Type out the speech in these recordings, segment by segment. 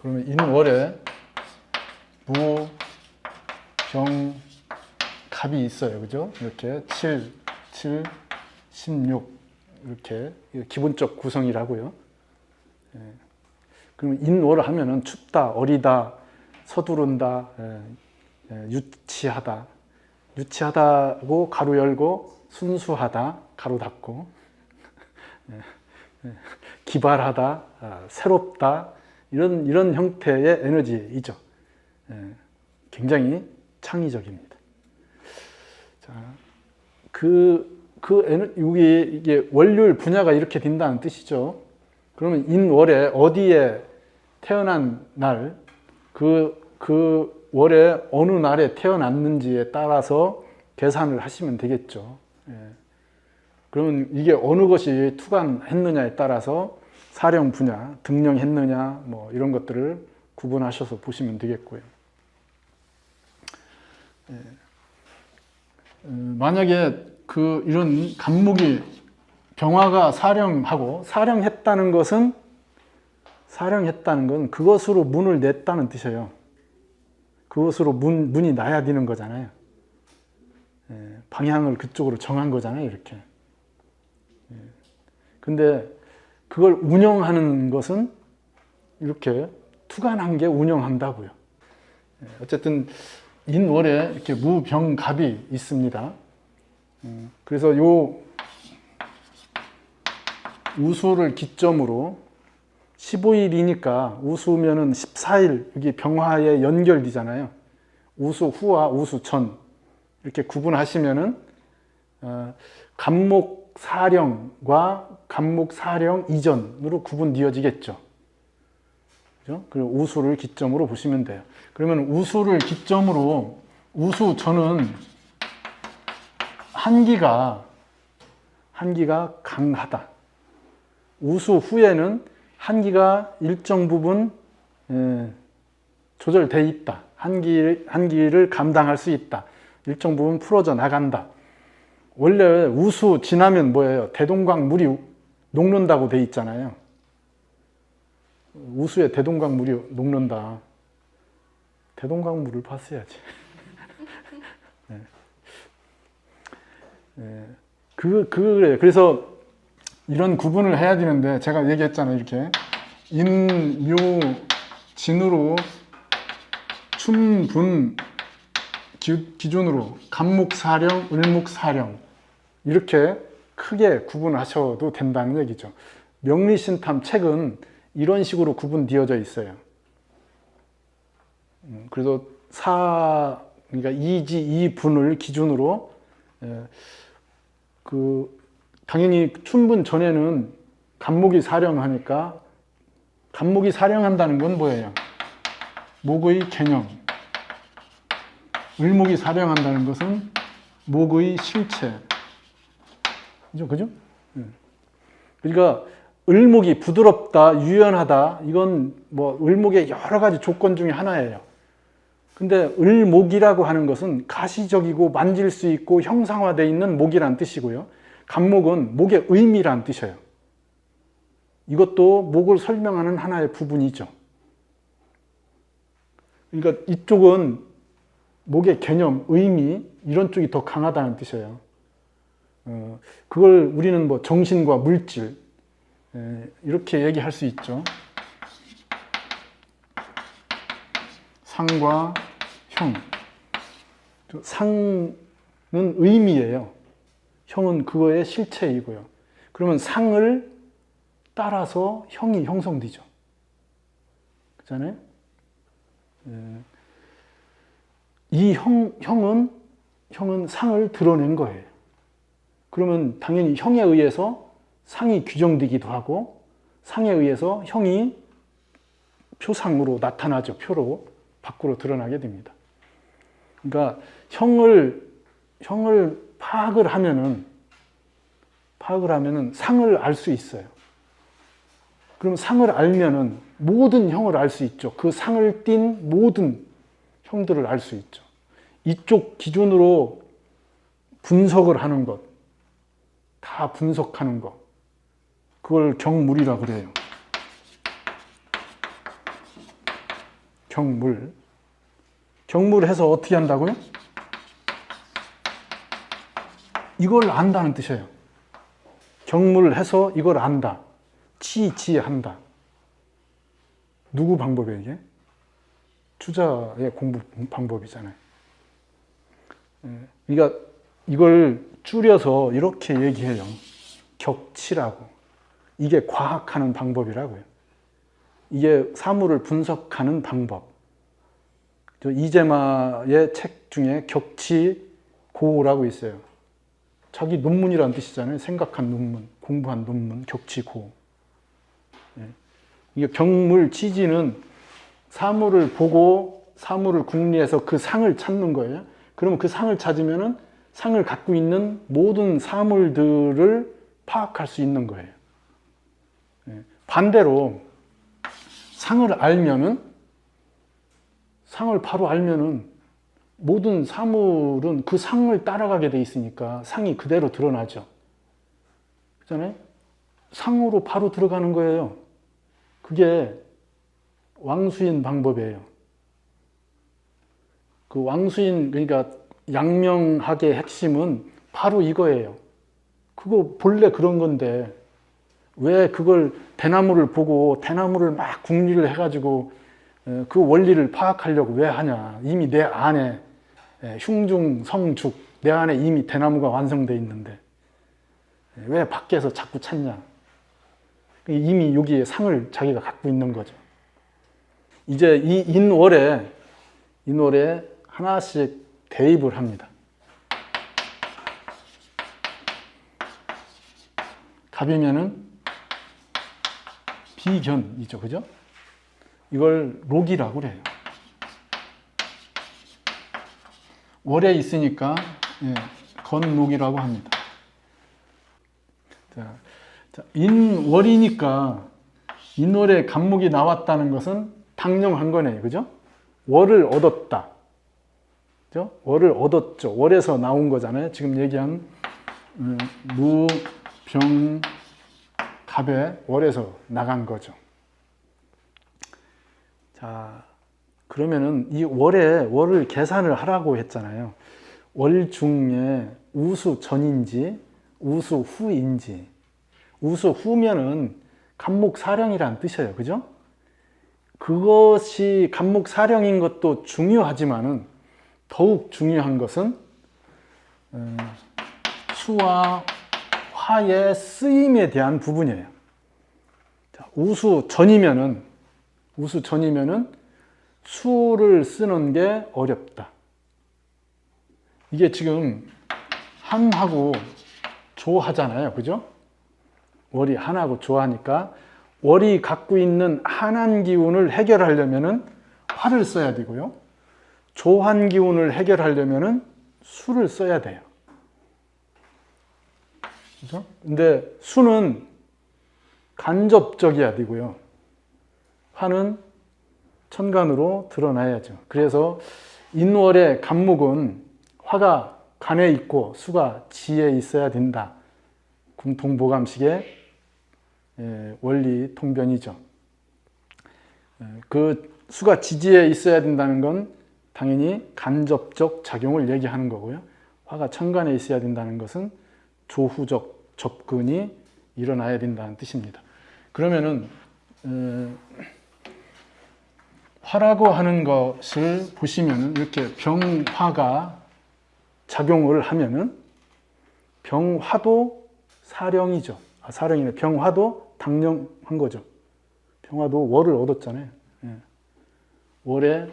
그러면 인월에 무, 병, 갑이 있어요. 그죠? 이렇게 7, 7, 16 이렇게 기본적 구성이라고요. 예. 그러면 인월 하면은 춥다, 어리다, 서두른다, 유치하다. 유치하다고 가로 열고 순수하다 가로 닫고 기발하다, 새롭다 이런 형태의 에너지이죠. 굉장히 창의적입니다. 자, 이게 월요일 분야가 이렇게 된다는 뜻이죠. 그러면 인월에 어디에 태어난 날, 그 월에 어느 날에 태어났는지에 따라서 계산을 하시면 되겠죠. 그러면 이게 어느 것이 투관했느냐에 따라서 사령 분야, 등령했느냐 뭐 이런 것들을 구분하셔서 보시면 되겠고요. 만약에 이런 간목이 병화가 사령하고 사령했다는 건 그것으로 문을 냈다는 뜻이에요. 그것으로 문이 나야 되는 거잖아요. 방향을 그쪽으로 정한 거잖아요, 이렇게. 근데 그걸 운영하는 것은 이렇게 투관한 게 운영한다고요. 어쨌든 인월에 이렇게 무병갑이 있습니다. 그래서 요 우수를 기점으로 15일이니까 우수면은 14일 여기 병화에 연결되잖아요. 우수 후와 우수 전 이렇게 구분하시면은 간목 사령과 간목 사령 이전으로 구분되어지겠죠. 그죠? 그리고 우수를 기점으로 보시면 돼요. 그러면 우수를 기점으로 우수 전은 한기가 강하다. 우수 후에는 한기가 일정 부분 조절되어 있다. 한기를 감당할 수 있다. 일정 부분 풀어져 나간다. 원래 우수 지나면 뭐예요? 대동강 물이 녹는다고 돼 있잖아요. 우수에 대동강 물이 녹는다. 대동강 물을 봤어야지. 그래서 이런 구분을 해야 되는데 제가 얘기했잖아요. 이렇게 인, 묘, 진으로 춘, 분 기준으로 간목 사령, 을목 사령 이렇게 크게 구분하셔도 된다는 얘기죠. 명리신탐 책은 이런 식으로 구분되어져 있어요. 그래서 그러니까 이지, 이분을 기준으로 당연히 춘분 전에는 간목이 사령하니까 간목이 사령한다는 건 뭐예요? 목의 개념. 을목이 사령한다는 것은 목의 실체. 그죠? 그러니까 을목이 부드럽다, 유연하다, 이건 뭐 을목의 여러 가지 조건 중에 하나예요. 근데 을목이라고 하는 것은 가시적이고 만질 수 있고 형상화되어 있는 목이란 뜻이고요. 간목은 목의 의미란 뜻이에요. 이것도 목을 설명하는 하나의 부분이죠. 그러니까 이쪽은 목의 개념, 의미 이런 쪽이 더 강하다는 뜻이에요. 그걸 우리는 뭐 정신과 물질 이렇게 얘기할 수 있죠. 상과 형. 상은 의미예요. 형은 그거의 실체이고요. 그러면 상을 따라서 형이 형성되죠. 그렇잖아요? 이 형은 상을 드러낸 거예요. 그러면 당연히 형에 의해서 상이 규정되기도 하고 상에 의해서 형이 표상으로 나타나죠. 표로 밖으로 드러나게 됩니다. 그러니까 형을 파악을 하면은 상을 알 수 있어요. 그럼 상을 알면은 모든 형을 알 수 있죠. 그 상을 띤 모든 형들을 알 수 있죠. 이쪽 기준으로 분석을 하는 것, 다 분석하는 것, 그걸 경물이라 그래요. 경물. 경물해서 어떻게 한다고요? 이걸 안다는 뜻이에요. 경물해서 이걸 안다. 지한다. 누구 방법이에요, 이게? 주자의 공부 방법이잖아요. 그러니까 이걸 줄여서 이렇게 얘기해요. 격치라고. 이게 과학하는 방법이라고요. 이게 사물을 분석하는 방법. 이재마의 책 중에 격치고라고 있어요. 자기 논문이라는 뜻이잖아요. 생각한 논문, 공부한 논문, 격치고. 이게 병물 지지는 사물을 보고 사물을 궁리해서 그 상을 찾는 거예요. 그러면 그 상을 찾으면은 상을 갖고 있는 모든 사물들을 파악할 수 있는 거예요. 반대로 상을 바로 알면은 모든 사물은 그 상을 따라가게 돼 있으니까 상이 그대로 드러나죠. 그잖아요? 상으로 바로 들어가는 거예요. 그게 왕수인 방법이에요. 그 왕수인, 그러니까 양명학의 핵심은 바로 이거예요. 그거 본래 그런 건데 왜 그걸 대나무를 보고 대나무를 막 궁리를 해가지고 그 원리를 파악하려고 왜 하냐. 이미 내 안에 흉중, 성죽, 내 안에 이미 대나무가 완성되어 있는데 왜 밖에서 자꾸 찾냐. 이미 여기에 상을 자기가 갖고 있는 거죠. 이제 이 인월에 하나씩 대입을 합니다. 갑이면은 비견이죠. 그죠? 이걸 록이라고 그래요. 월에 있으니까 건록이라고 합니다. 자, 인월이니까 인월에 간목이 나왔다는 것은 당령한 거네요. 그죠? 월을 얻었다. 그죠? 월을 얻었죠. 월에서 나온 거잖아요. 지금 얘기한 무, 병, 갑에 월에서 나간 거죠. 자, 그러면은 이 월을 계산을 하라고 했잖아요. 월 중에 우수 전인지 우수 후인지. 우수 후면은 간목사령이라는 뜻이에요. 그죠? 그것이 간목사령인 것도 중요하지만은 더욱 중요한 것은 수와 화의 쓰임에 대한 부분이에요. 자, 우수 전이면은 수를 쓰는 게 어렵다. 이게 지금 한하고 조하잖아요. 그죠? 월이 한하고 조하니까 월이 갖고 있는 한한 기운을 해결하려면은 화를 써야 되고요. 조한 기운을 해결하려면은 수를 써야 돼요. 그죠? 근데 수는 간접적이어야 되고요. 화는 천간으로 드러나야죠. 그래서 인월의 간목은 화가 간에 있고 수가 지에 있어야 된다. 궁통보감식의 원리 통변이죠. 그 수가 지지에 있어야 된다는 건 당연히 간접적 작용을 얘기하는 거고요. 화가 천간에 있어야 된다는 것은 조후적 접근이 일어나야 된다는 뜻입니다. 그러면은 화라고 하는 것을 보시면은 이렇게 병화가 작용을 하면은 병화도 사령이죠. 사령이네. 병화도 당령한 거죠. 병화도 월을 얻었잖아요. 월의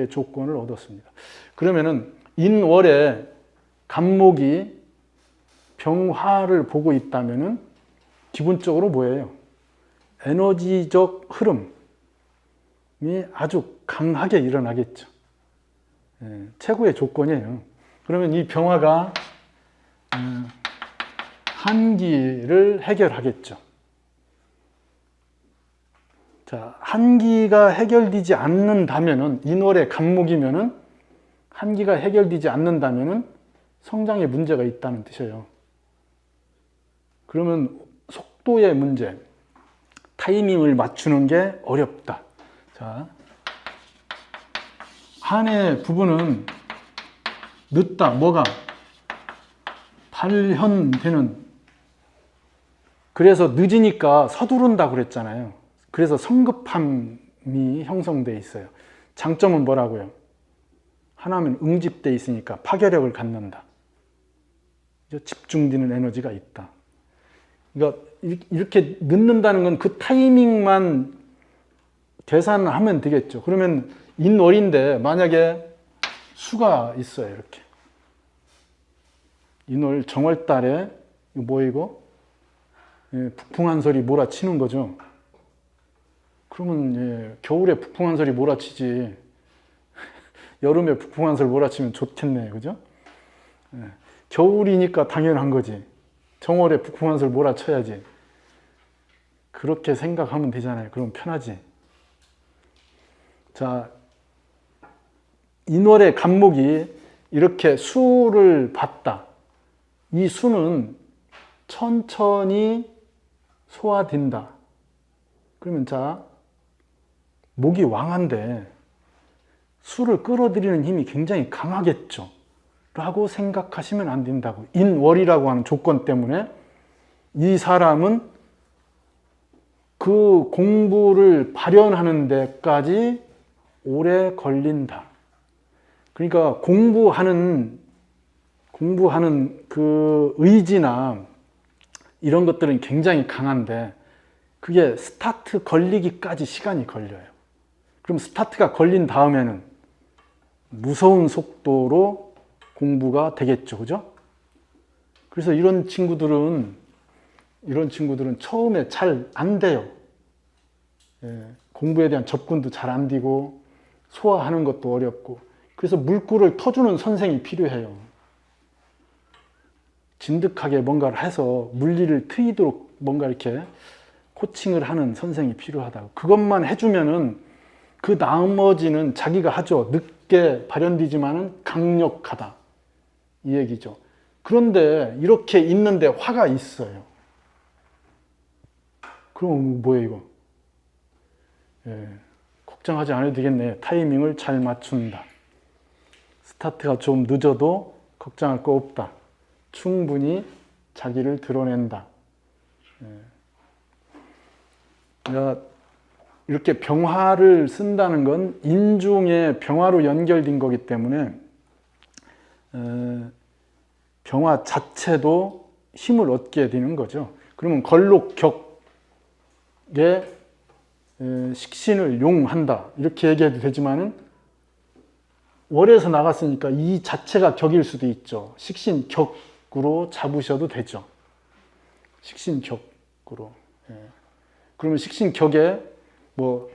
조건을 얻었습니다. 그러면은 인월에 간목이 병화를 보고 있다면은 기본적으로 뭐예요? 에너지적 흐름이 아주 강하게 일어나겠죠. 최고의 조건이에요. 그러면 이 병화가 한기를 해결하겠죠. 자, 한기가 해결되지 않는다면은 인월의 간목이면은 한기가 해결되지 않는다면은 성장에 문제가 있다는 뜻이에요. 그러면 속도의 문제, 타이밍을 맞추는 게 어렵다. 자, 한의 부분은 늦다. 뭐가? 발현되는. 그래서 늦으니까 서두른다 그랬잖아요. 그래서 성급함이 형성돼 있어요. 장점은 뭐라고요? 하나면 응집돼 있으니까 파괴력을 갖는다. 집중되는 에너지가 있다. 그러니까 이렇게 늦는다는 건 그 타이밍만 계산하면 되겠죠. 그러면 인월인데 만약에 수가 있어요. 이렇게 인월 정월달에 이거 뭐 이거? 예, 북풍한설이 몰아치는 거죠. 그러면 예, 겨울에 북풍한설이 몰아치지 여름에 북풍한설 몰아치면 좋겠네. 그죠? 예, 겨울이니까 당연한 거지. 정월에 북풍한설 몰아쳐야지. 그렇게 생각하면 되잖아요. 그럼 편하지. 자, 인월의 간목이 이렇게 수를 봤다. 이 수는 천천히 소화된다. 그러면 자, 목이 왕한데 수를 끌어들이는 힘이 굉장히 강하겠죠. 라고 생각하시면 안 된다고. 인월이라고 하는 조건 때문에 이 사람은 그 공부를 발현하는 데까지 오래 걸린다. 그러니까 공부하는 그 의지나 이런 것들은 굉장히 강한데 그게 스타트 걸리기까지 시간이 걸려요. 그럼 스타트가 걸린 다음에는 무서운 속도로 공부가 되겠죠. 그죠? 그래서 이런 친구들은 처음에 잘 안 돼요. 예, 공부에 대한 접근도 잘 안 되고 소화하는 것도 어렵고 그래서 물꼬를 터주는 선생이 필요해요. 진득하게 뭔가를 해서 물리를 트이도록 뭔가 이렇게 코칭을 하는 선생이 필요하다고. 그것만 해주면은 그 나머지는 자기가 하죠. 늦게 발현되지만은 강력하다. 이 얘기죠. 그런데 이렇게 있는데 화가 있어요. 그럼 뭐예요 이거? 예, 걱정하지 않아도 되겠네. 타이밍을 잘 맞춘다. 스타트가 좀 늦어도 걱정할 거 없다. 충분히 자기를 드러낸다. 예. 이렇게 병화를 쓴다는 건 인중의 병화로 연결된 거기 때문에 병화 자체도 힘을 얻게 되는 거죠. 그러면 걸록격에 식신을 용한다 이렇게 얘기해도 되지만은 월에서 나갔으니까 이 자체가 격일 수도 있죠. 식신격으로 잡으셔도 되죠. 식신격으로. 예. 그러면 식신격에 뭐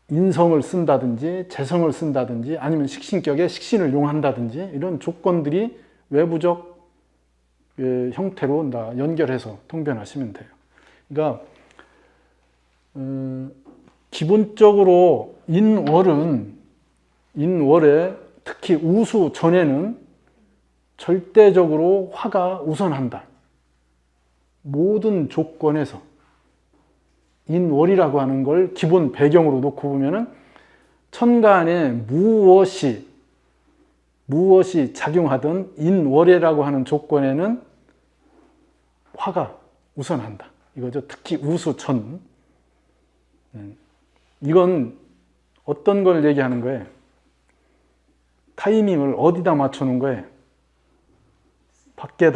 인성을 쓴다든지 재성을 쓴다든지 아니면 식신격에 식신을 용한다든지 이런 조건들이 외부적 형태로 연결해서 통변하시면 돼요. 그러니까 기본적으로 인월에 특히 우수 전에는 절대적으로 화가 우선한다. 모든 조건에서 인월이라고 하는 걸 기본 배경으로 놓고 보면은 천간에 무엇이 작용하든 인월이라고 하는 조건에는 화가 우선한다. 이거죠. 특히 우수천. 이건 어떤 걸 얘기하는 거예요? 타이밍을 어디다 맞추는 거예요? 밖에.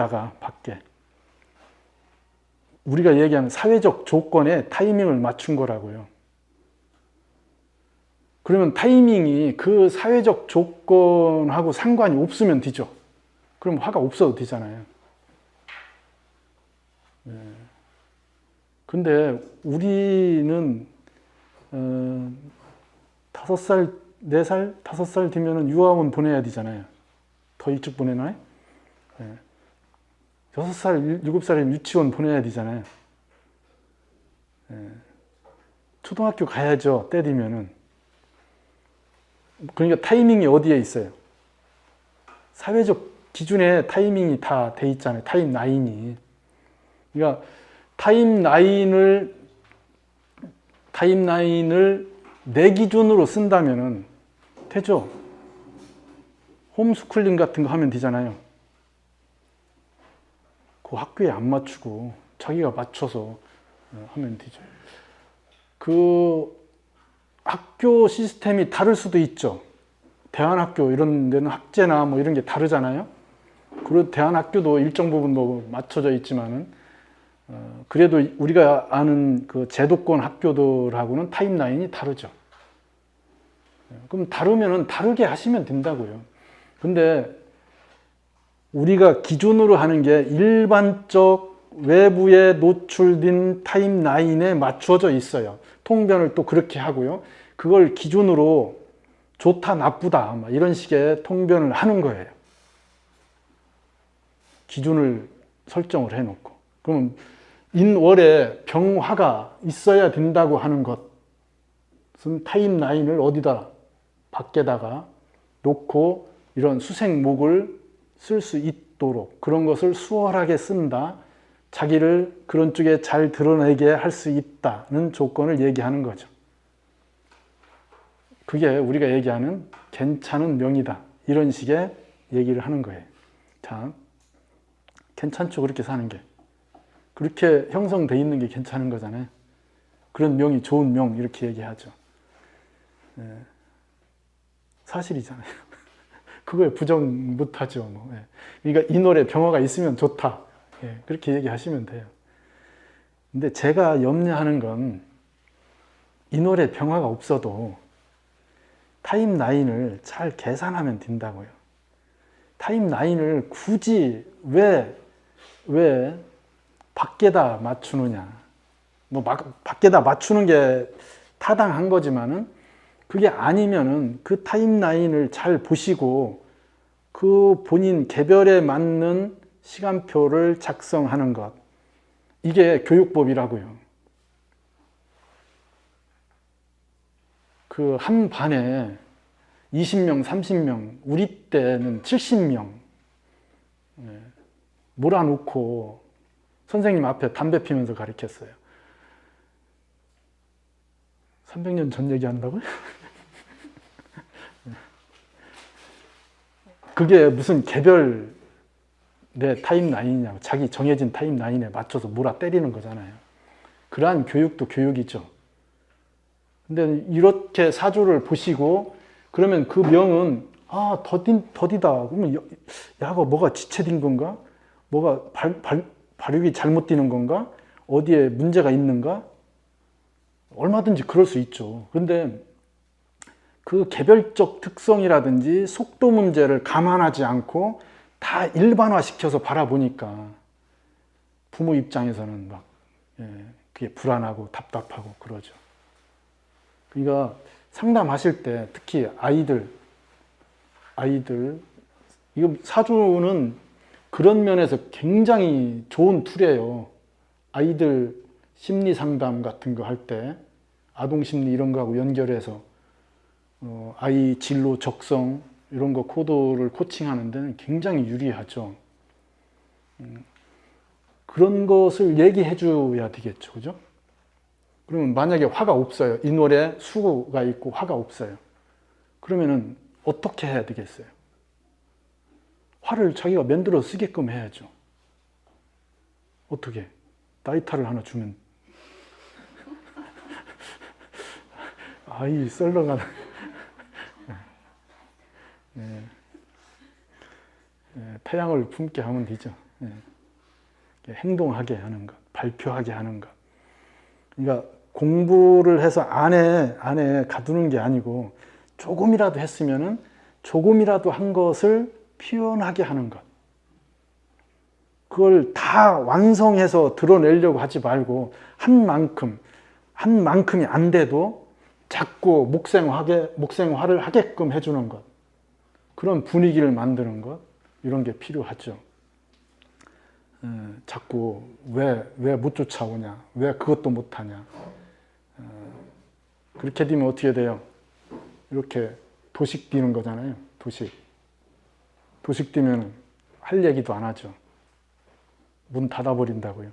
우리가 얘기하는 사회적 조건에 타이밍을 맞춘 거라고요. 그러면 타이밍이 그 사회적 조건하고 상관이 없으면 되죠. 그럼 화가 없어도 되잖아요. 근데 우리는 5살, 4살, 5살 되면 유아원 보내야 되잖아요. 더 일찍 보내나요? 6살, 7살이면 유치원 보내야 되잖아요. 초등학교 가야죠. 때 되면은. 그러니까 타이밍이 어디에 있어요? 사회적 기준에 타이밍이 다 돼 있잖아요. 타임라인이. 그러니까 타임라인을 내 기준으로 쓴다면은 되죠. 홈스쿨링 같은 거 하면 되잖아요. 그 학교에 안 맞추고 자기가 맞춰서 하면 되죠. 그 학교 시스템이 다를 수도 있죠. 대안학교 이런 데는 학제나 뭐 이런 게 다르잖아요. 그리고 대안학교도 일정 부분 뭐 맞춰져 있지만은 그래도 우리가 아는 그 제도권 학교들하고는 타임라인이 다르죠. 그럼 다르면은 다르게 하시면 된다고요. 근데 우리가 기준으로 하는 게 일반적 외부에 노출된 타임라인에 맞추어져 있어요. 통변을 또 그렇게 하고요. 그걸 기준으로 좋다, 나쁘다, 이런 식의 통변을 하는 거예요. 기준을 설정을 해놓고. 그러면 인월에 병화가 있어야 된다고 하는 것은 타임라인을 어디다 밖에다가 놓고 이런 수생목을 쓸 수 있도록 그런 것을 수월하게 쓴다. 자기를 그런 쪽에 잘 드러내게 할 수 있다는 조건을 얘기하는 거죠. 그게 우리가 얘기하는 괜찮은 명이다. 이런 식의 얘기를 하는 거예요. 자, 괜찮죠? 그렇게 사는 게. 그렇게 형성되어 있는 게 괜찮은 거잖아요. 그런 명이 좋은 명 이렇게 얘기하죠. 사실이잖아요. 그거에 부정 못하죠. 뭐. 그러니까 인월에 병화가 있으면 좋다. 그렇게 얘기하시면 돼요. 근데 제가 염려하는 건 인월에 병화가 없어도 타임라인을 잘 계산하면 된다고요. 타임라인을 굳이 왜 밖에다 맞추느냐. 뭐 밖에다 맞추는 게 타당한 거지만은 그게 아니면은 그 타임라인을 잘 보시고 그 본인 개별에 맞는 시간표를 작성하는 것. 이게 교육법이라고요. 그 한 반에 20명, 30명, 우리 때는 70명 몰아놓고 선생님 앞에 담배 피면서 가르쳤어요. 300년 전 얘기한다고요? 그게 무슨 개별 내 타임라인이냐고 자기 정해진 타임라인에 맞춰서 몰아 때리는 거잖아요. 그러한 교육도 교육이죠. 근데 이렇게 사주를 보시고 그러면 그 명은 더디다. 그러면 야가 뭐가 지체된 건가? 뭐가 발육이 잘못 되는 건가? 어디에 문제가 있는가? 얼마든지 그럴 수 있죠. 그런데 그 개별적 특성이라든지 속도 문제를 감안하지 않고 다 일반화시켜서 바라보니까 부모 입장에서는 막 그게 불안하고 답답하고 그러죠. 그러니까 상담하실 때 특히 아이들 이거 사주는 그런 면에서 굉장히 좋은 툴이에요. 아이들 심리 상담 같은 거 할 때 아동 심리 이런 거하고 연결해서 아이 진로 적성 이런 거 코드를 코칭하는 데는 굉장히 유리하죠. 그런 것을 얘기해 줘야 되겠죠. 그죠? 그러면 만약에 화가 없어요. 인월에 수가 있고 화가 없어요. 그러면은 어떻게 해야 되겠어요? 화를 자기가 만들어 쓰게끔 해야죠. 어떻게? 나이타를 하나 주면 아이 썰렁하는 태양을 품게 하면 되죠. 행동하게 하는 것, 발표하게 하는 것. 그러니까 공부를 해서 안에 가두는 게 아니고 조금이라도 했으면은 조금이라도 한 것을 표현하게 하는 것. 그걸 다 완성해서 드러내려고 하지 말고 한 만큼이 안 돼도 자꾸 목생화를 하게끔 해주는 것. 그런 분위기를 만드는 것. 이런 게 필요하죠. 자꾸 왜 못 쫓아오냐, 왜 그것도 못하냐. 그렇게 되면 어떻게 돼요? 이렇게 도식 뛰는 거잖아요. 도식 뛰면 할 얘기도 안 하죠. 문 닫아버린다고요.